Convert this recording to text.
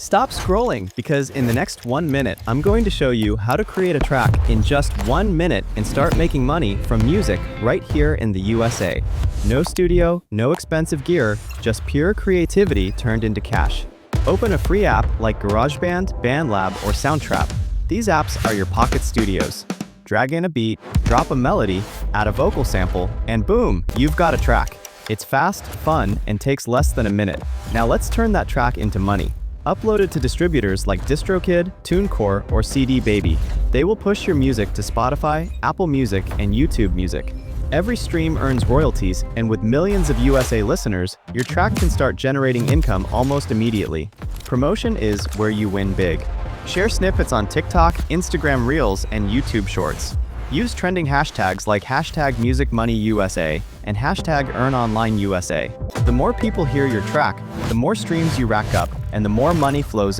Stop scrolling because in the next 1 minute, I'm going to show you how to create a track in just 1 minute and start making money from music right here in the USA. No studio, no expensive gear, just pure creativity turned into cash. Open a free app like GarageBand, BandLab, or Soundtrap. These apps are your pocket studios. Drag in a beat, drop a melody, add a vocal sample, and boom, you've got a track. It's fast, fun, and takes less than a minute. Now let's turn that track into money. Upload it to distributors like DistroKid, TuneCore, or CD Baby. They will push your music to Spotify, Apple Music, and YouTube Music. Every stream earns royalties, and with millions of USA listeners, your track can start generating income almost immediately. Promotion is where you win big. Share snippets on TikTok, Instagram Reels, and YouTube Shorts. Use trending hashtags like #MusicMoneyUSA and #EarnOnlineUSA. The more people hear your track, the more streams you rack up, and the more money flows in.